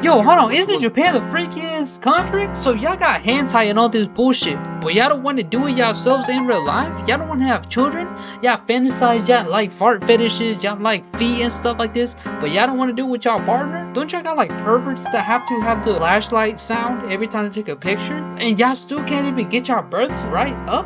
Yo, hold on, isn't Japan the freakiest country? So y'all got hentai and all this bullshit, but y'all don't want to do it yourselves in real life? Y'all don't want to have children? Y'all fantasize, y'all like fart fetishes, y'all like feet and stuff like this, but y'all don't want to do it with y'all partner? Don't y'all got like perverts that have to have the flashlight sound every time they take a picture? And y'all still can't even get y'all births right up?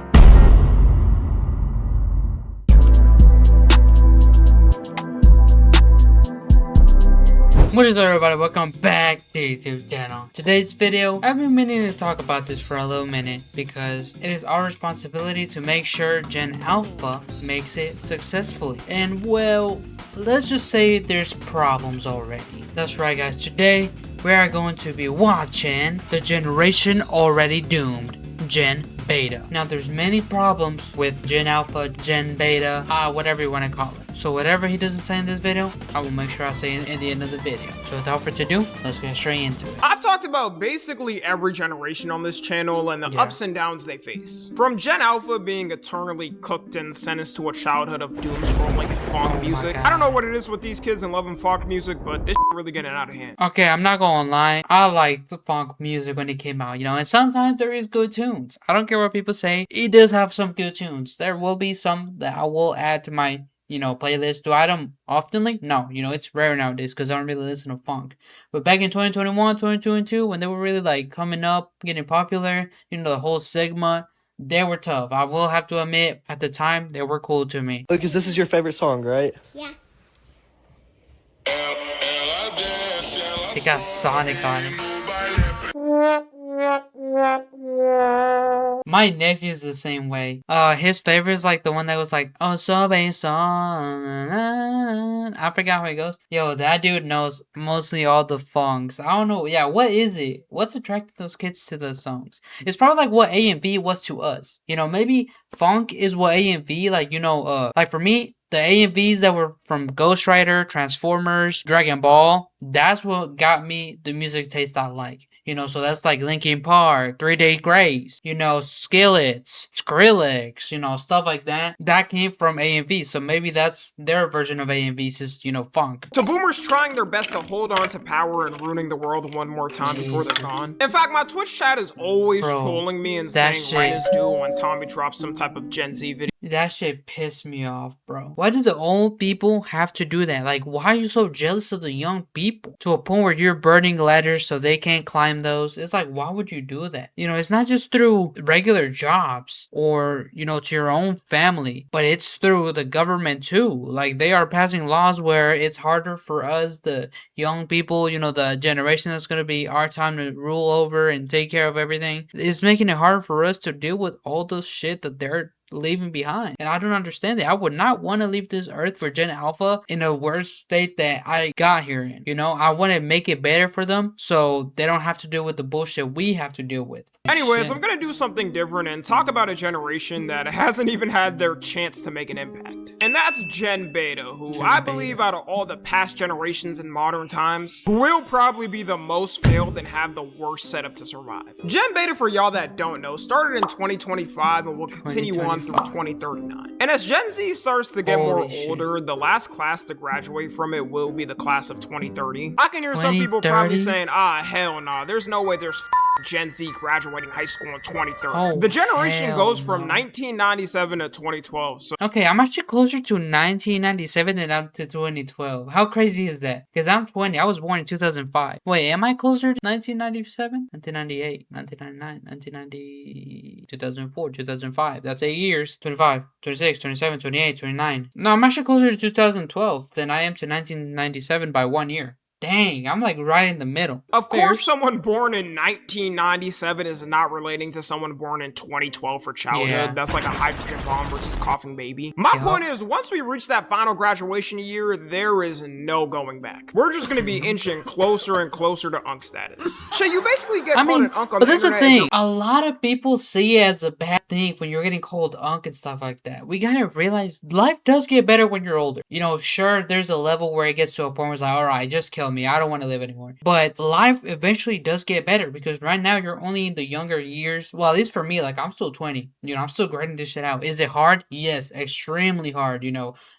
What is up, everybody? Welcome back to the YouTube channel. Today's video, I've been meaning to talk about this for a little minute because it is our responsibility to make sure Gen Alpha makes it successfully. And well, let's just say there's problems already. That's right, guys. Today we are going to be watching the generation already doomed, Gen Beta. Now there's many problems with Gen Alpha, Gen Beta, whatever you want to call it. So whatever he doesn't say in this video, I will make sure I say it in the end of the video. So without further ado, let's get straight into it. I've talked about basically every generation on this channel and the ups and downs they face. From Gen Alpha being eternally cooked and sentenced to a childhood of doom scrolling and funk music. I don't know what it is with these kids and loving funk music, but this really getting out of hand. Okay, I'm not gonna lie. I liked the funk music when it came out, you know, and sometimes there is good tunes. I don't care what people say. It does have some good tunes. There will be some that I will add to my playlist. Do I them oftenly? No, it's rare nowadays because I don't really listen to funk. But back in 2021, 2022, when they were really like coming up, getting popular, the whole Sigma, they were tough. I will have to admit, at the time, they were cool to me. Because this is your favorite song, right? Yeah. It got Sonic on it. My nephew's the same way. His favorite is like the one that was like, oh, so based on. I forgot how it goes. Yo, that dude knows mostly all the funks. I don't know. Yeah, what is it? What's attracting those kids to the songs? It's probably like what A and V was to us. Maybe funk is what A and V, like for me, the A and Vs that were from Ghost Rider, Transformers, Dragon Ball, that's what got me the music taste I like. So that's like Linkin Park, 3 Day Grace, Skillets, Skrillex, stuff like that. That came from A and V, so maybe that's their version of A and V's is, funk. So boomers trying their best to hold on to power and ruining the world one more time before they're gone. In fact, my Twitch chat is always trolling me and saying right is due when Tommy drops some type of Gen Z video. That shit pissed me off, bro. Why do the old people have to do that? Like, why are you so jealous of the young people? To a point where you're burning ladders so they can't climb those. It's like, why would you do that? It's not just through regular jobs or, to your own family, but it's through the government too. Like, they are passing laws where it's harder for us, the young people, the generation that's going to be our time to rule over and take care of everything. It's making it harder for us to deal with all the shit that they're leaving behind. And I don't understand it. I would not want to leave this earth for Gen Alpha in a worse state that I got here in. I want to make it better for them so they don't have to deal with the bullshit we have to deal with. Anyways, I'm gonna do something different and talk about a generation that hasn't even had their chance to make an impact. And that's Gen Beta, who I believe out of all the past generations in modern times, will probably be the most failed and have the worst setup to survive. Gen Beta, for y'all that don't know, started in 2025 and will continue on through 2039. And as Gen Z starts to get more older, the last class to graduate from it will be the class of 2030. I can hear some people probably saying, hell nah, there's no way there's Gen Z graduating high school in 2030. The generation goes from 1997 to 2012. So okay, I'm actually closer to 1997 than I'm to 2012. How crazy is that? Because I'm 20. I was born in 2005. Wait, am I closer to 1997? 1998, 1999, 1990, 2004, 2005. That's 8 years. 25, 26, 27, 28, 29. No, I'm actually closer to 2012 than I am to 1997 by 1 year. Dang, I'm like right in the middle. Of course, someone born in 1997 is not relating to someone born in 2012 for childhood. Yeah. That's like a hydrogen bomb versus coughing baby. My point is, once we reach that final graduation year, there is no going back. We're just going to be inching closer and closer to Unk status. So you basically get called an Unk on the internet. But that's the thing. A lot of people see it as a bad thing when you're getting called Unk and stuff like that. We gotta realize life does get better when you're older. Sure, there's a level where it gets to a point where it's like, alright, just kill me. I don't want to live anymore. But life eventually does get better because right now you're only in the younger years. Well, at least for me, like I'm still 20. I'm still grinding this shit out. Is it hard? Yes, extremely hard.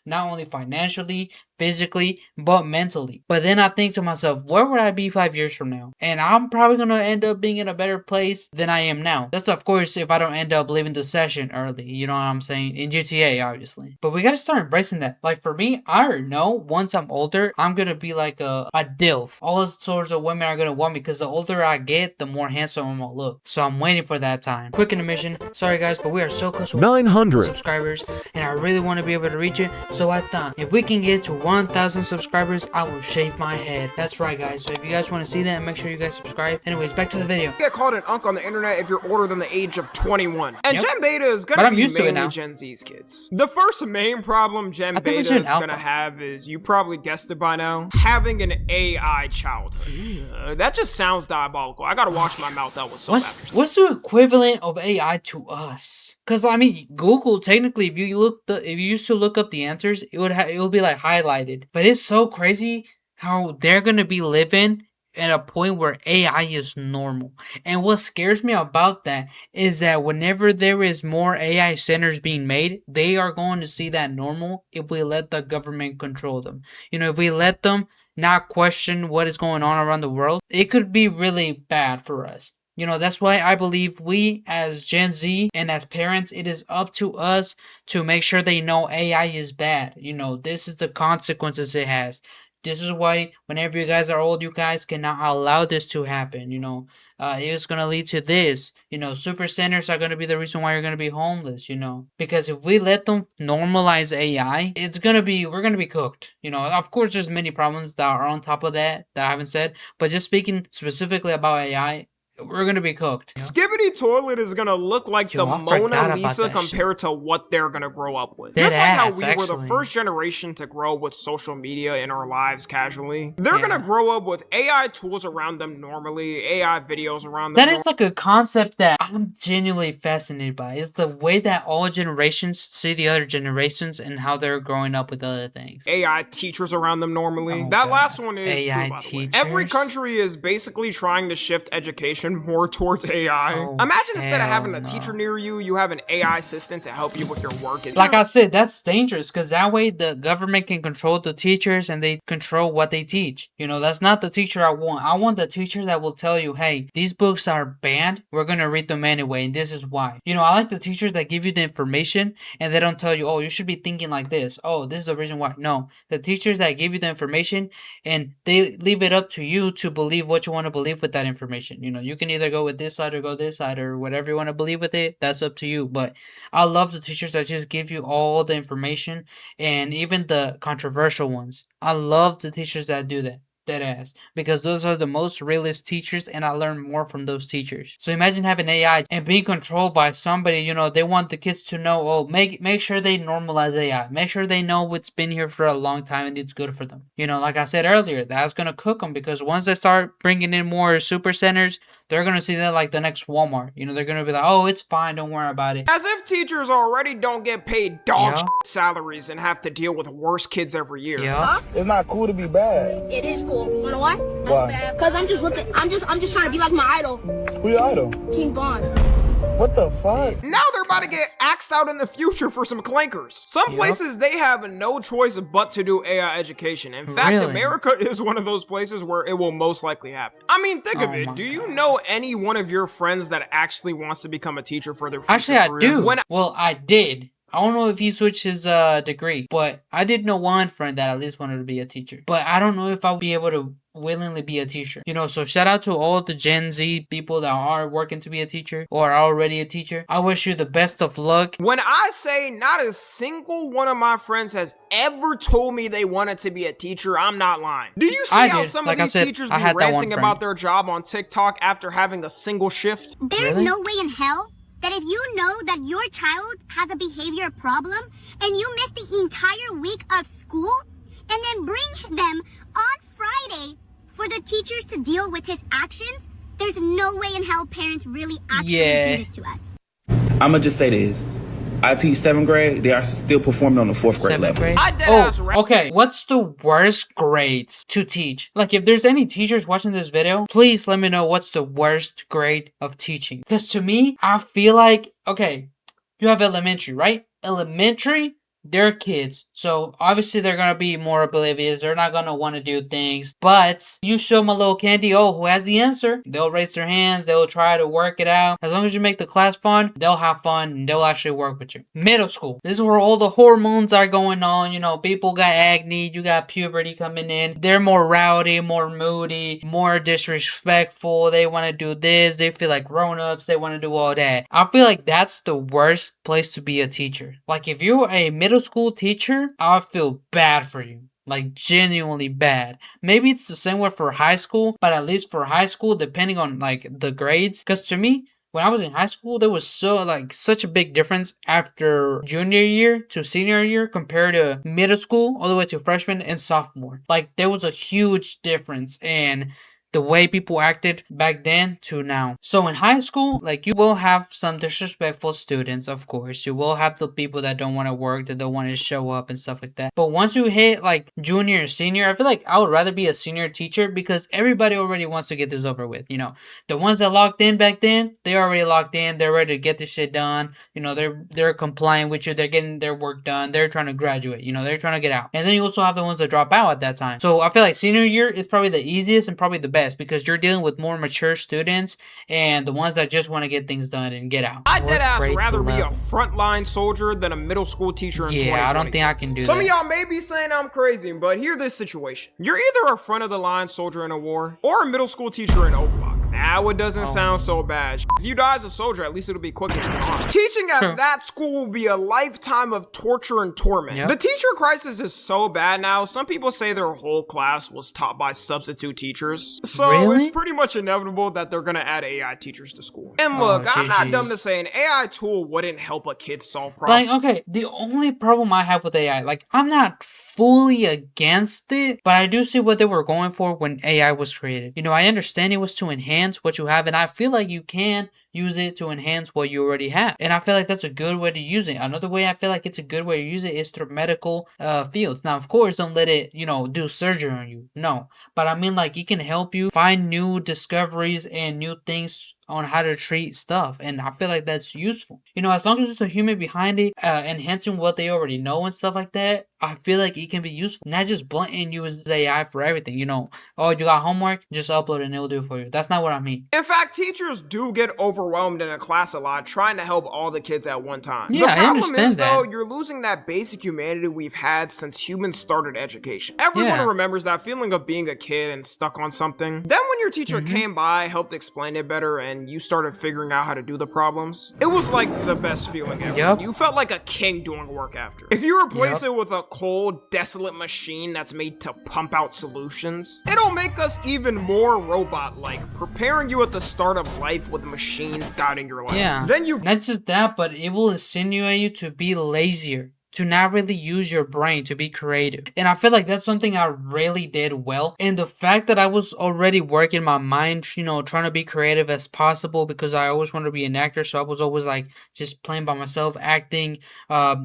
Not only financially, physically, but mentally. But then I think to myself, where would I be 5 years from now? And I'm probably gonna end up being in a better place than I am now. That's of course if I don't end up leaving the session early, you know what I'm saying? In GTA, obviously. But we gotta start embracing that. Like for me, I already know once I'm older, I'm gonna be like a DILF. All sorts of women are gonna want me because the older I get, the more handsome I'm gonna look. So I'm waiting for that time. Quick intermission. Sorry guys, but we are so close to 900 subscribers, and I really want to be able to reach it. So I thought if we can get to 1,000 subscribers, I will shave my head. That's right, guys. So if you guys want to see that, make sure you guys subscribe. Anyways, back to the video. You get called an unk on the internet if you're older than the age of 21. And Yep. Gen Beta is But gonna I'm be used to it mainly now. Gen Z's kids. The first main problem Gen I think we Beta should is alpha. gonna have is, you probably guessed it by now, having an AI childhood. That just sounds diabolical. I gotta wash my mouth out with soap after. What's the equivalent of AI to us? Cause I mean, Google technically, if you used to look up the answers, it would be like highlighted. But it's so crazy how they're gonna be living at a point where AI is normal. And what scares me about that is that whenever there is more AI centers being made, they are going to see that normal if we let the government control them. You know, if we let them not question what is going on around the world, it could be really bad for us. You know, that's why I believe we as Gen Z and as parents, it is up to us to make sure they know AI is bad. You know, this is the consequences it has. This is why whenever you guys are old, you guys cannot allow this to happen. You know, it's going to lead to this. You know, super centers are going to be the reason why you're going to be homeless, you know. Because if we let them normalize AI, we're going to be cooked. You know, of course, there's many problems that are on top of that I haven't said. But just speaking specifically about AI, we're gonna be cooked. You know? Skibidi Toilet is gonna look like Yo, the I forgot Mona about Lisa that compared to what they're gonna grow up with. Dead Just like how ass, we were the actually. first generation to grow with social media in our lives casually, they're Yeah. gonna grow up with AI tools around them normally, AI videos around them. That is like a concept that I'm genuinely fascinated by. Is the way that all generations see the other generations and how they're growing up with other things. AI teachers around them normally. Oh, that God. last one is AI true, by the way. Every teachers? country is basically trying to shift education more towards AI. Oh, Imagine instead of having a hell teacher no. near you, you have an AI assistant to help you with your work. It's Like I said, that's dangerous because that way the government can control the teachers and they control what they teach. You know, that's not the teacher I want. I want the teacher that will tell you, hey, these books are banned. We're going to read them anyway, and this is why. You know, I like the teachers that give you the information and they don't tell you, oh, you should be thinking like this. Oh, this is the reason why. No, the teachers that give you the information and they leave it up to you to believe what you want to believe with that information. You know, you can either go with this side or go this side or whatever you want to believe with it. That's up to you. But I love the teachers that just give you all the information and even the controversial ones. I love the teachers that do that. Dead ass. Because those are the most realist teachers and I learn more from those teachers. So imagine having AI and being controlled by somebody, you know, they want the kids to know, oh, make sure they normalize AI. Make sure they know it's been here for a long time and it's good for them. You know, like I said earlier, that's going to cook them because once they start bringing in more super centers, they're going to see that like the next Walmart. You know, they're going to be like, oh, it's fine. Don't worry about it. as if teachers already don't get paid dog Yeah. salaries and have to deal with worse kids every year. Yeah. It's not cool to be bad. It is cool. You know why? Why? Because I'm just trying to be like my idol, Who your idol? King Von. What the fuck? Now they're about to get axed out in the future for some clankers. Some Yep. places they have no choice but to do AI education. In fact, Really? America is one of those places where it will most likely happen. I mean, think of Oh it. my Do you know any one of your friends that actually wants to become a teacher for their future Actually, I career? do. When Well, I did. I don't know if he switched his degree, but I did know one friend that at least wanted to be a teacher. But I don't know if I'll be able to willingly be a teacher. You know, so shout out to all the Gen Z people that are working to be a teacher or are already a teacher. I wish you the best of luck. When I say not a single one of my friends has ever told me they wanted to be a teacher, I'm not lying. Do you see I how did. some Like of I these said, teachers I be had that one ranting friend. about their job on TikTok after having a single shift? There's Really? no way in hell that if you know that your child has a behavior problem and you miss the entire week of school and then bring them on Friday for the teachers to deal with his actions, there's no way in hell parents really actually Yeah. do this to us. I'ma just say this. I teach 7th grade, they are still performing on the 4th grade Seventh level. grade? I deadass rap. Okay. What's the worst grades to teach? Like, if there's any teachers watching this video, please let me know what's the worst grade of teaching. Because to me, I feel like, okay, you have elementary, right? Elementary, they're kids. So obviously they're gonna be more oblivious. They're not gonna want to do things. But you show them a little candy, oh, who has the answer? They'll raise their hands, they'll try to work it out. As long as you make the class fun, they'll have fun and they'll actually work with you. Middle school. This is where all the hormones are going on. You know, people got acne, you got puberty coming in. They're more rowdy, more moody, more disrespectful. They want to do this. They feel like grown-ups. They want to do all that. I feel like that's the worst place to be a teacher. Like if you're a middle school teacher, I feel bad for you. Like genuinely bad. Maybe it's the same way for high school, but at least for high school, depending on like the grades, because to me, when I was in high school, there was such a big difference after junior year to senior year compared to middle school all the way to freshman and sophomore. Like there was a huge difference in the way people acted back then to now. So in high school, like you will have some disrespectful students, of course. You will have the people that don't want to work, that don't want to show up and stuff like that. But once you hit like junior and senior, I feel like I would rather be a senior teacher because everybody already wants to get this over with. You know, the ones that locked in back then, they already locked in. They're ready to get this shit done. You know, they're complying with you. They're getting their work done. They're trying to graduate. You know, they're trying to get out. And then you also have the ones that drop out at that time. So I feel like senior year is probably the easiest and probably the best because you're dealing with more mature students and the ones that just want to get things done and get out. I'd deadass rather be a frontline soldier than a middle school teacher in 2026. Yeah, I don't think I can do that. Some of y'all may be saying I'm crazy, but hear this situation. You're either a front of the line soldier in a war or a middle school teacher in Oak Block. Now it doesn't sound so bad. If you die as a soldier, at least it'll be quicker than gone. Teaching at that school will be a lifetime of torture and torment. Yep. The teacher crisis is so bad now, some people say their whole class was taught by substitute teachers. So Really? it's pretty much inevitable that they're gonna add AI teachers to school. And look, I'm not dumb to say an AI tool wouldn't help a kid solve problems. Like, okay, the only problem I have with AI, like, I'm not fully against it, but I do see what they were going for when AI was created. You know, I understand it was to enhance what you have, and I feel like you can use it to enhance what you already have. And I feel like that's a good way to use it. Another way I feel like it's a good way to use it is through medical fields. Now, of course, don't let it, you know, do surgery on you. No. But I mean, like, it can help you find new discoveries and new things on how to treat stuff, and I feel like that's useful. You know, as long as there's a human behind it, enhancing what they already know and stuff like that, I feel like it can be useful. Not just blatant use AI for everything. You know, oh, you got homework, just upload it and it'll do it for you. That's not what I mean. In fact, teachers do get overwhelmed in a class a lot trying to help all the kids at one time. Yeah, the I problem understand is, that. though, you're losing that basic humanity we've had since humans started education. Everyone Yeah. remembers that feeling of being a kid and stuck on something. Then when your teacher came by, helped explain it better, and you started figuring out how to do the problems, it was like the best feeling ever. Yup. You felt like a king doing work after. If you replace it with a cold, desolate machine that's made to pump out solutions, it'll make us even more robot-like, preparing you at the start of life with machines guiding your life. Yeah. Then you Not just that, but it will insinuate you to be lazier, to not really use your brain to be creative. And I feel like that's something I really did well. And the fact that I was already working my mind, you know, trying to be creative as possible because I always wanted to be an actor. So I was always like just playing by myself, acting,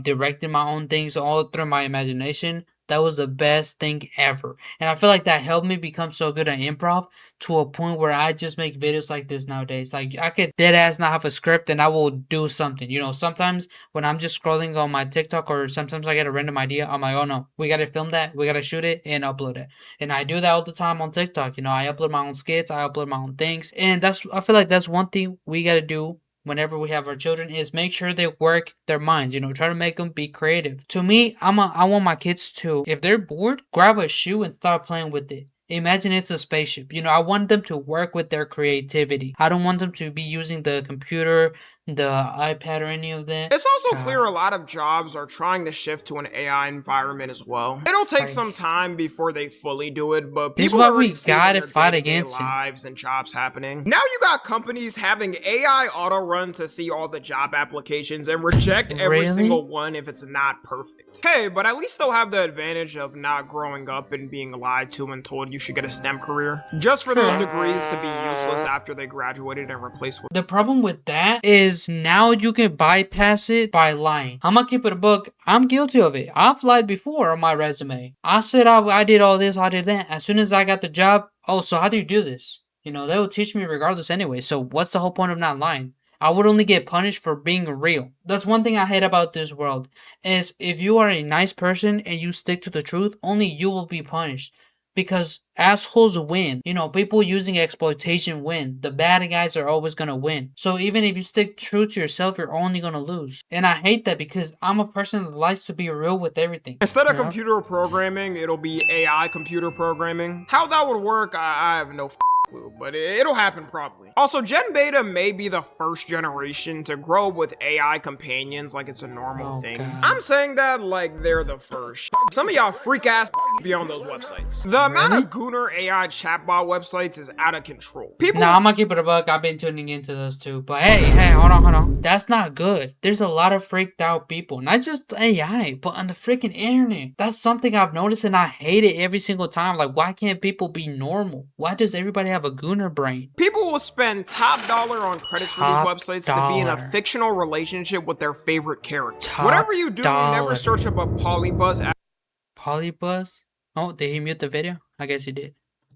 directing my own things all through my imagination. That was the best thing ever. And I feel like that helped me become so good at improv to a point where I just make videos like this nowadays. Like, I could dead ass not have a script and I will do something. You know, sometimes when I'm just scrolling on my TikTok or sometimes I get a random idea, I'm like, oh no, we gotta film that, we gotta shoot it and upload it. And I do that all the time on TikTok. You know, I upload my own skits, I upload my own things. And I feel like that's one thing we gotta do whenever we have our children is make sure they work their minds, you know, try to make them be creative. To me, I want my kids to, if they're bored, grab a shoe and start playing with it. Imagine it's a spaceship. You know, I want them to work with their creativity. I don't want them to be using the computer, the iPad, or any of that. It's also clear a lot of jobs are trying to shift to an AI environment as well. It'll take some time before they fully do it, but This is people why are already we seeing gotta their fight day-to-day against it. lives and jobs happening. Now you got companies having AI auto run to see all the job applications and reject every Really? single one if it's not perfect. Hey, but at least they'll have the advantage of not growing up and being lied to and told you should get a STEM career just for those degrees to be useless after they graduated and replaced with. The problem with that is now you can bypass it by lying. I'm gonna keep it a book. I'm guilty of it. I've lied before on my resume. I said I did all this, I did that. As soon as I got the job, oh, so how do you do this? You know, they will teach me regardless anyway. So what's the whole point of not lying? I would only get punished for being real. That's one thing I hate about this world, is if you are a nice person and you stick to the truth, only you will be punished. Because assholes win. You know, people using exploitation win. The bad guys are always gonna win. So even if you stick true to yourself, you're only gonna lose. And I hate that because I'm a person that likes to be real with everything. Instead of You know? computer programming, it'll be AI computer programming. How that would work, I have no clue, but it'll happen probably. Also, Gen Beta may be the first generation to grow with AI companions like it's a normal thing. God. I'm saying that like they're the first. Some of y'all freak ass be on those websites. The amount of Gooner AI chatbot websites is out of control. People Nah, I'm gonna keep it a buck. I've been tuning into those too. But hey, hold on. That's not good. There's a lot of freaked out people. Not just AI, but on the freaking internet. That's something I've noticed and I hate it every single time. Like, why can't people be normal? Why does everybody have a gooner brain? People will spend top dollar on credits for these Top websites to be in a dollar. fictional relationship with their favorite character. Top Whatever you do, dollar. never search up a Polybuzz. Polybuzz? Oh, did he mute the video? I guess he did.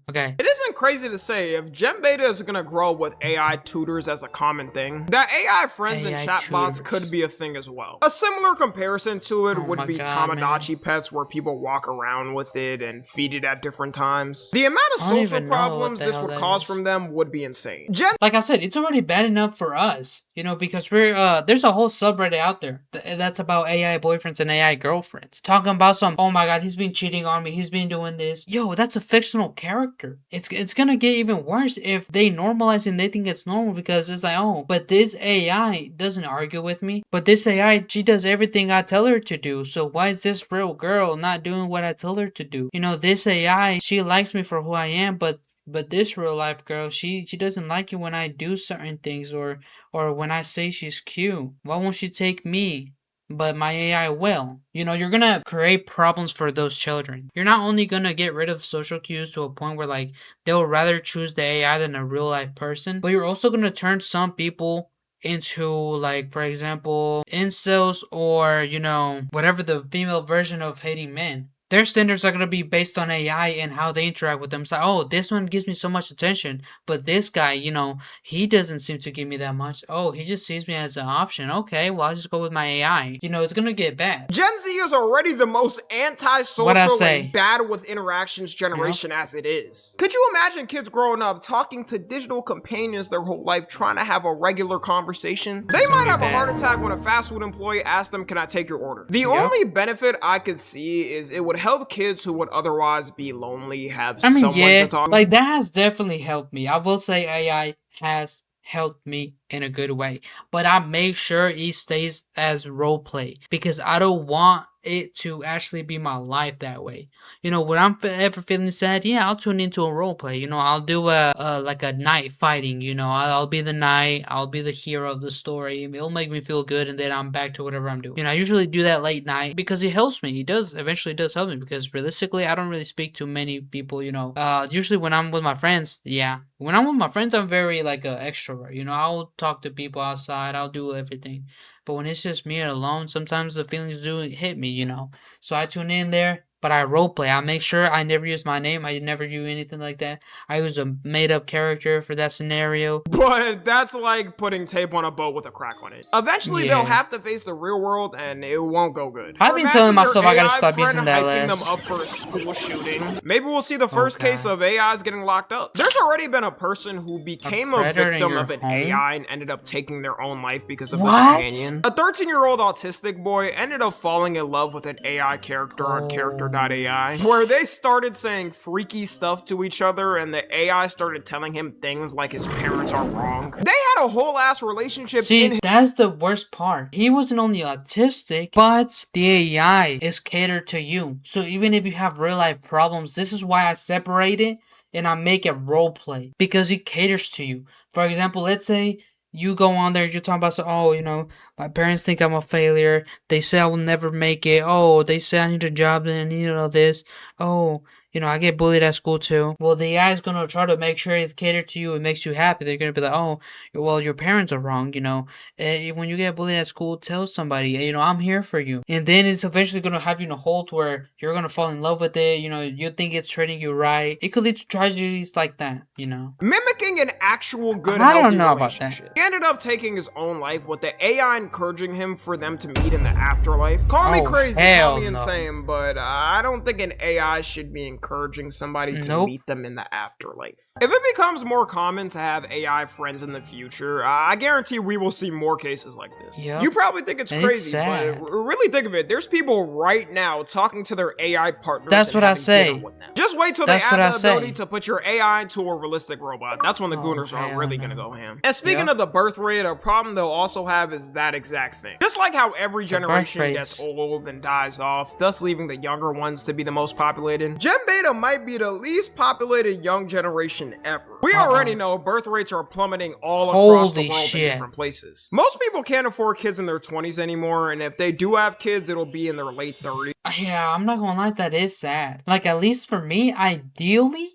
Okay. It isn't crazy to say if Gen Beta is gonna grow with AI tutors as a common thing, that AI friends and AI chatbots tutors. could be a thing as well. A similar comparison to it Oh would my be God, Tamagotchi pets where people walk around with it and feed it at different times. The amount of I don't social even know what problems the this hell would that cause is. from them would be insane. Gen Like I said, it's already bad enough for us, you know, because we're there's a whole subreddit out there that's about AI boyfriends and AI girlfriends talking about some. Oh my God, he's been cheating on me. He's been doing this. Yo, that's a fictional character. It's gonna get even worse if they normalize and they think it's normal because it's like, oh, but this AI doesn't argue with me. But this AI, she does everything I tell her to do. So why is this real girl not doing what I tell her to do? You know, this AI, she likes me for who I am, but this real life girl, she doesn't like it when I do certain things or when I say she's cute. Why won't she take me? But my AI will. You know, you're gonna create problems for those children. You're not only gonna get rid of social cues to a point where like they'll rather choose the AI than a real life person, but you're also gonna turn some people into, like, for example, incels, or, you know, whatever the female version of hating men. Their standards are going to be based on AI and how they interact with them. It's like, oh, this one gives me so much attention, but this guy, you know, he doesn't seem to give me that much. Oh, he just sees me as an option. Okay, well, I'll just go with my AI. You know, it's going to get bad. Gen Z is already the most What'd I antisocial say? and bad with interactions generation as it is. Could you imagine kids growing up talking to digital companions their whole life trying to have a regular conversation? They might be have a bad. heart attack when a fast food employee asks them, "Can I take your order?" The only benefit I could see is it would help kids who would otherwise be lonely have I mean, someone yeah, to talk to. like that has definitely helped me. I will say AI has helped me in a good way, but I make sure it stays as role play because I don't want it to actually be my life that way. You know, when I'm ever feeling sad, yeah, I'll tune into a role play. You know, I'll do like a knight fighting. You know, I'll be the knight. I'll be the hero of the story. It'll make me feel good, and then I'm back to whatever I'm doing. You know, I usually do that late night because it helps me. It does eventually does help me because realistically, I don't really speak to many people. You know, usually when I'm with my friends, yeah. When I'm with my friends, I'm very like an extrovert. You know, I'll talk to people outside. I'll do everything. But when it's just me alone, sometimes the feelings do hit me, you know. So I tune in there, but I roleplay. I make sure I never use my name. I never do anything like that. I use a made-up character for that scenario. But that's like putting tape on a boat with a crack on it. Eventually, Yeah. they'll have to face the real world, and it won't go good. I've Or been imagine telling your myself I gotta AI stop friend using that hyping less. them up for a school shooting. Maybe we'll see the first case God. of AIs getting locked up. There's already been a person who became a predator in victim your of an home? AI and ended up taking their own life because of the What? companion. A 13-year-old autistic boy ended up falling in love with an AI character on Oh. character.ai, where they started saying freaky stuff to each other, and the AI started telling him things like his parents are wrong. They had a whole ass relationship in See, that's the worst part. He wasn't only autistic, but the AI is catered to you. So even if you have real life problems, this is why I separate it and I make it role play because it caters to you. For example, let's say you go on there, you're talking about, oh, you know, my parents think I'm a failure. They say I will never make it. Oh, they say I need a job and I need all this. Oh, You know, I get bullied at school too. Well, the AI is gonna try to make sure it cater to you. It makes you happy. They're gonna be like, oh, well, your parents are wrong. You know, when you get bullied at school, tell somebody. You know, I'm here for you. And then it's eventually gonna have you in a hole to where you're gonna fall in love with it. You know, you think it's treating you right. It could lead to tragedies like that. You know, Mimicking an actual good, I don't healthy know about that. relationship. He ended up taking his own life with the AI encouraging him for them to meet in the afterlife. Call me Oh, crazy, hell call me no. insane, but I don't think an AI should be encouraging somebody to Nope. meet them in the afterlife. If it becomes more common to have AI friends in the future, I guarantee we will see more cases like this. Yep. You probably think it's And it's crazy, sad. but really think of it. There's people right now talking to their AI partners. That's and what I having say. dinner with them. Just wait till That's they what add I the say. ability to put your AI into a realistic robot. That's when the Oh, Gooners are hell really no. gonna go ham. And speaking Yep. of the birth rate, a problem they'll also have is that exact thing. Just like how every generation rates. gets old and dies off, thus leaving the younger ones to be the most populated, Gen Beta might be the least populated young generation ever. We already know birth rates are plummeting all across the Holy world shit. in different places. Most people can't afford kids in their 20s anymore, and if they do have kids, it'll be in their late 30s. Yeah, I'm not gonna lie, that is sad. Like, at least for me, ideally,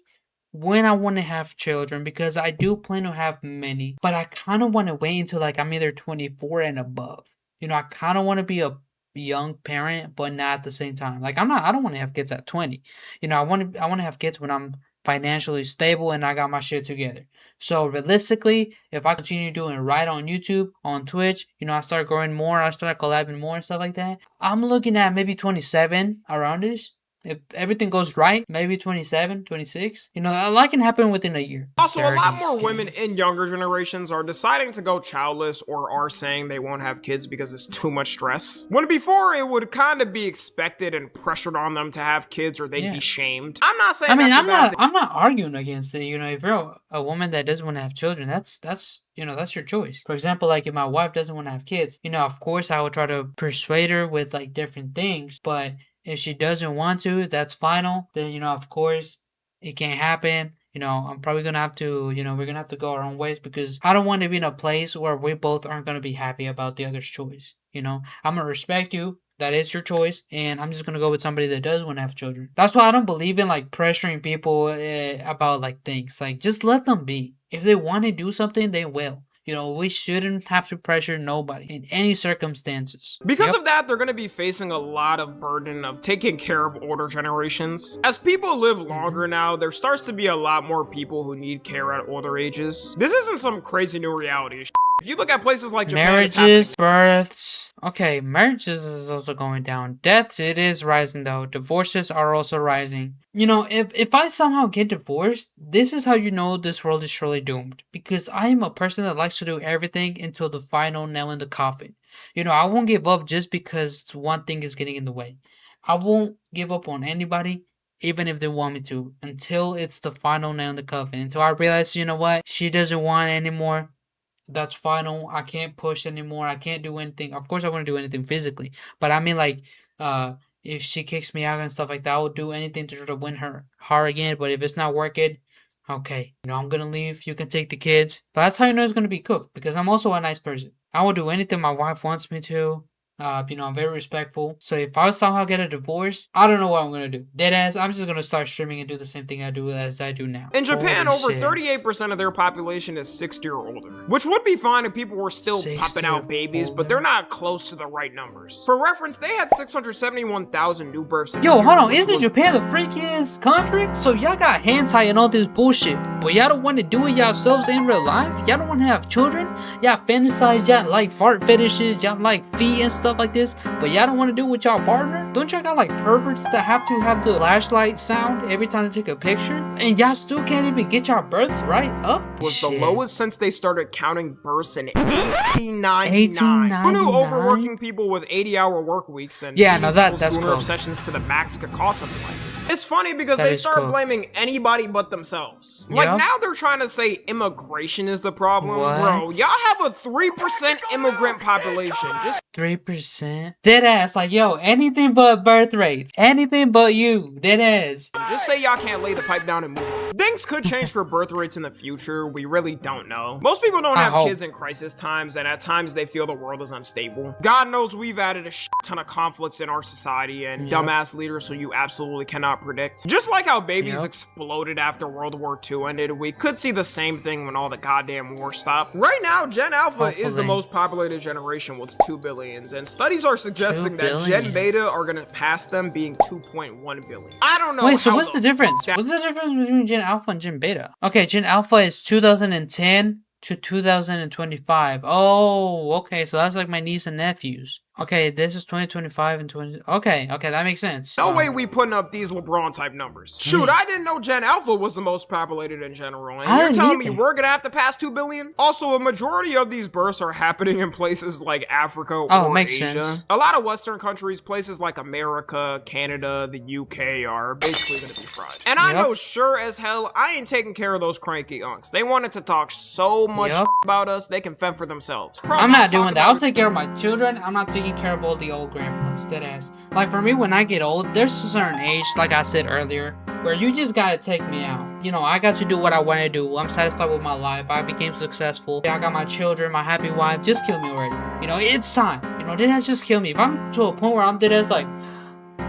when I want to have children, because I do plan to have many, but I kind of want to wait until like I'm either 24 and above. You know, I kind of want to be a young parent, but not at the same time. Like, I don't want to have kids at 20. You know, I want to have kids when I'm financially stable and I got my shit together. So realistically, if I continue doing right on YouTube, on Twitch, you know, I start growing more, I start collabing more and stuff like that, I'm looking at maybe 27 around this. If everything goes right, maybe 27, 26. You know, a lot can happen within a year. Also, a lot 30s, more yeah. women in younger generations are deciding to go childless or are saying they won't have kids because it's too much stress. When before it would kind of be expected and pressured on them to have kids or they'd Yeah. be shamed. I'm not saying I mean, that's a bad thing. I'm not arguing against it. You know, if you're a woman that doesn't want to have children, that's you know, that's your choice. For example, like if my wife doesn't want to have kids, you know, of course I would try to persuade her with like different things. But if she doesn't want to, that's final. Then, you know, of course it can't happen. You know, I'm probably gonna have to, you know, we're gonna have to go our own ways because I don't want to be in a place where we both aren't gonna be happy about the other's choice. You know, I'm gonna respect you. That is your choice, and I'm just gonna go with somebody that does want to have children. That's why I don't believe in like pressuring people about like things. Like, just let them be. If they want to do something, they will. You know, we shouldn't have to pressure nobody in any circumstances. Because Yep. of that, they're going to be facing a lot of burden of taking care of older generations. As people live longer now, there starts to be a lot more people who need care at older ages. This isn't some crazy new reality. If you look at places like Japan, it's happening. Marriages, births. Okay, marriages is also going down. Deaths, it is rising though. Divorces are also rising. You know, if I somehow get divorced, this is how you know this world is surely doomed. Because I am a person that likes to do everything until the final nail in the coffin. You know, I won't give up just because one thing is getting in the way. I won't give up on anybody, even if they want me to, until it's the final nail in the coffin. Until I realize, you know what, she doesn't want it anymore. That's final. I can't push anymore. I can't do anything. Of course, I want to do anything physically, but I mean, like, if she kicks me out and stuff like that, I will do anything to try to win her heart again. But if it's not working, okay, you know, I'm gonna leave. You can take the kids. But that's how you know it's gonna be cooked because I'm also a nice person. I will do anything my wife wants me to. You know, I'm very respectful. So if I somehow get a divorce, I don't know what I'm gonna do. Deadass, I'm just gonna start streaming and do the same thing I do as I do now. In Japan, Holy over shit. 38% of their population is 60 or older, which would be fine if people were still 60 popping or out babies, but older. they're not close to the right numbers. For reference, they had 671,000 new births. in a Yo, year, hold on, which isn't was- Japan the freakiest country? So y'all got hentai and all this bullshit, but y'all don't want to do it yourselves in real life? Y'all don't want to have children? Y'all fantasize, y'all like fart fetishes, y'all like feet and stuff like this, but y'all don't want to do it with y'all partner? Don't y'all got like perverts that have to have the flashlight sound every time they take a picture? And y'all still can't even get y'all births right up? was the Shit. lowest since they started counting births in 1899. Who knew 1899? overworking people with 80-hour work weeks and Yeah, feeding no, that's people's gooner cool. obsessions to the max could cause something like this? It's funny because That they is start cool. blaming anybody but themselves. Like Yep. now they're trying to say immigration is the problem. What? Bro, y'all have a 3% immigrant population. Just 3%? Deadass, like, yo, anything but birth rates. Anything but you. Deadass. say y'all can't lay the pipe down and move on. Things could change for birth rates in the future. We really don't know. Most people don't I have hope. kids in crisis times, and at times they feel the world is unstable. God knows we've added a shit ton of conflicts in our society and Yep. dumbass leaders who you absolutely cannot not predict. Just like how babies Yep. exploded after World War II ended, we could see the same thing when all the goddamn war stopped. Right now, Gen Alpha is the Hopefully. most populated generation with 2 billions, and studies are suggesting 2 that Gen billion. Beta are gonna pass them being 2.1 billion. I don't know. Wait, so how what's the difference? fuck that- What's the difference between Gen Alpha and Gen Beta? Okay, Gen Alpha is 2010 to 2025. Oh, okay, so that's like my niece and nephews. Okay, this is 2025 and 20. Okay, that makes sense. No way we putting up these LeBron type numbers. Shoot, Mm. I didn't know Gen Alpha was the most populated in general. And I you're didn't telling me either. we're gonna have to pass 2 billion? Also, a majority of these births are happening in places like Africa or makes Asia. sense. A lot of Western countries, places like America, Canada, the UK are basically gonna be fried. And I Yep. know sure as hell I ain't taking care of those cranky unks. They wanted to talk so much Yep. about us, they can fend for themselves. I'm not doing that. I'll take care of my children. I'm not taking care of all the old grandpas. Dead ass. Like for me, when I get old, there's a certain age, like I said earlier, where you just gotta take me out. You know, I got to do what I want to do. I'm satisfied with my life. I became successful. I got my children, my happy wife. Just kill me already. You know, it's time. You know, dead ass, just kill me. If I'm to a point where I'm dead ass, like,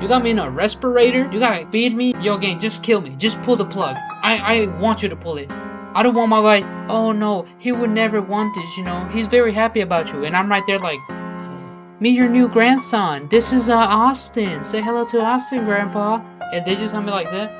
you got me in a respirator, you gotta feed me. Yo, gang, just kill me. Just pull the plug. I want you to pull it. I don't want my wife. Oh no, he would never want this, you know. He's very happy about you. And I'm right there like, meet your new grandson. This is Austin. Say hello to Austin, Grandpa. And they just tell me like that.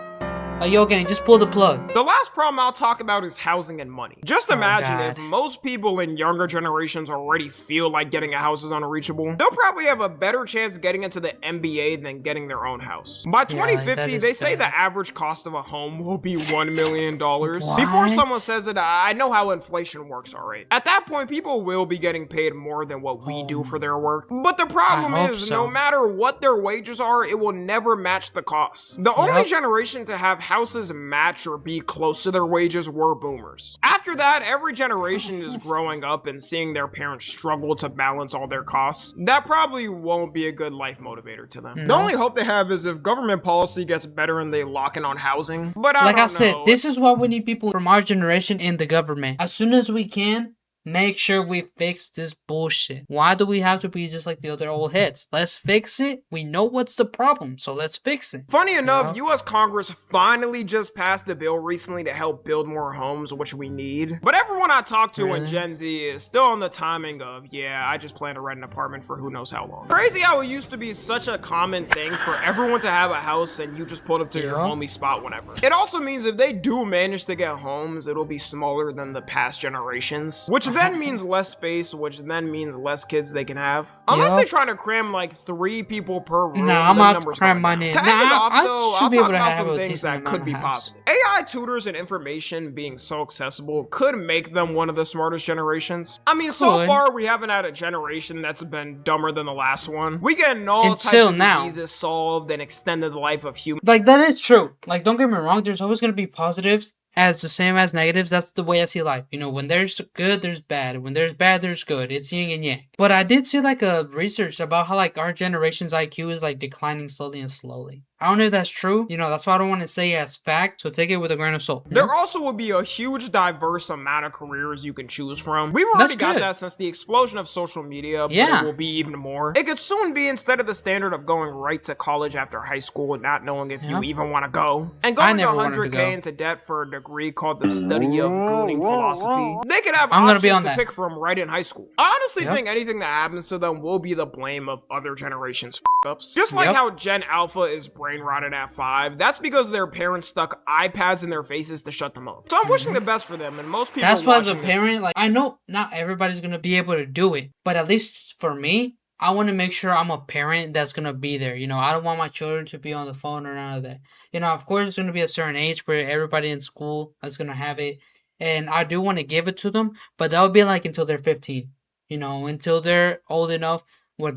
Like, yo, gang, just pull the plug. The last problem I'll talk about is housing and money. Just Oh, imagine God. if most people in younger generations already feel like getting a house is unreachable, they'll probably have a better chance getting into the NBA than getting their own house. By Yeah, 2050, that is they say bad. the average cost of a home will be $1 million. What? Before someone says it, I know how inflation works, alright. At that point, people will be getting paid more than what we do for their work. But the problem I hope is, so. no matter what their wages are, it will never match the costs. The only Yep. generation to have houses match or be close to their wages were boomers. After that, every generation is growing up and seeing their parents struggle to balance all their costs. That probably won't be a good life motivator to them. The No. only hope they have is if government policy gets better and they lock in on housing. But I Like don't I said, know. this is why we need people from our generation in the government. As soon as we can, make sure we fix this bullshit. Why do we have to be just like the other old heads? Let's fix it. We know what's the problem, so let's fix it. Funny enough, US Congress finally just passed a bill recently to help build more homes, which we need. But everyone I talk to in Really? Gen Z is still on the timing of, yeah, I just plan to rent an apartment for who knows how long. Crazy how it used to be such a common thing for everyone to have a house and you just pulled up to your Yeah. homie spot whenever. It also means if they do manage to get homes, it'll be smaller than the past generations, which then means less space, which then means less kids they can have. Unless Yup. they're trying to cram like 3 people per room, Nah, I'm the not numbers cramming going mine down. in. To end it Nah, off, I though, should I'll be talk able to about have some a things decent that could amount be of house. positive. AI tutors and information being so accessible could make them one of the smartest generations. I mean, so Could. far we haven't had a generation that's been dumber than the last one. We getting all types Until of now. diseases solved and extended the life of humans. Like, that is true. Like, don't get me wrong, there's always going to be positives as the same as negatives. That's the way I see life. You know, when there's good, there's bad. When there's bad, there's good. It's yin and yang. But I did see, like, a research about how, like, our generation's IQ is, like, declining slowly and slowly. I don't know if that's true. You know, that's why I don't want to say as fact, so take it with a grain of salt. you know? There also will be a huge diverse amount of careers you can choose from. We've That's already got good. that since the explosion of social media, but Yeah. it will be even more. It could soon be instead of the standard of going right to college after high school and not knowing if Yeah. you even want to go. And I going never wanted to 100K go. into debt for a degree called the study of gooning philosophy. They could have I'm gonna options be on to that. pick from right in high school. I honestly Yep. think anything that happens to them will be the blame of other generations' f***ups. Just like Yep. how Gen Alpha is brain rotted at 5, that's because their parents stuck iPads in their faces to shut them up. So I'm wishing the best for them, and most people That's why as a watching it- parent, like, I know not everybody's gonna be able to do it, but at least for me, I want to make sure I'm a parent that's gonna be there. You know, I don't want my children to be on the phone or none of that. You know, of course, it's gonna be a certain age where everybody in school is gonna have it, and I do want to give it to them, but that'll be like until they're 15. You know, until they're old enough where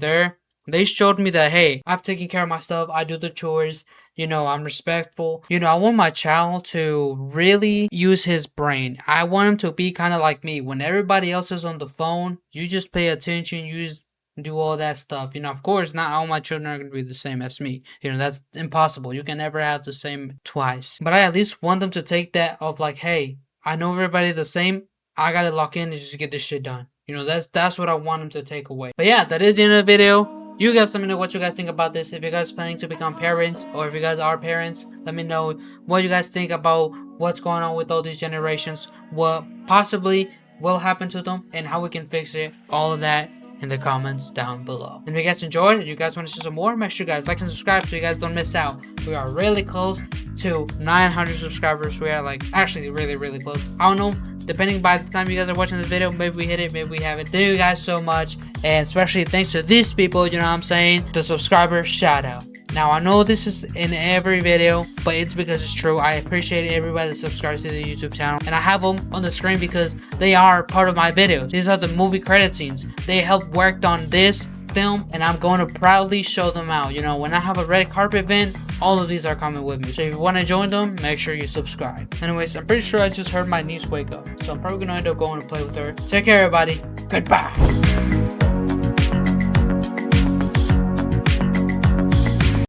they showed me that, hey, I've taken care of my stuff. I do the chores. You know, I'm respectful. You know, I want my child to really use his brain. I want him to be kind of like me. When everybody else is on the phone, you just pay attention. You just do all that stuff. You know, of course, not all my children are going to be the same as me. You know, that's impossible. You can never have the same twice. But I at least want them to take that of like, hey, I know everybody the same. I got to lock in and just get this shit done. You know, that's what I want them to take away. But yeah, that is the end of the video. You guys let me know what you guys think about this. If you guys planning to become parents, or if you guys are parents, let me know what you guys think about what's going on with all these generations, what possibly will happen to them, and how we can fix it. All of that in the comments down below. And if you guys enjoyed it, you guys want to see some more, make sure you guys like and subscribe so you guys don't miss out. We are really close to 900 subscribers. We are like actually really close. I don't know, depending by the time you guys are watching this video, maybe we hit it, maybe we haven't. Thank you guys so much, and especially thanks to these people, you know what I'm saying, the subscriber shout out. Now, I know this is in every video, but it's because it's true. I appreciate everybody that subscribes to the YouTube channel, and I have them on the screen because they are part of my videos. These are the movie credit scenes. They helped worked on this film, and I'm going to proudly show them out. You know, when I have a red carpet event, all of these are coming with me. So if you want to join them, make sure you subscribe. Anyways, I'm pretty sure I just heard my niece wake up, so I'm probably going to end up going to play with her. Take care, everybody. Goodbye.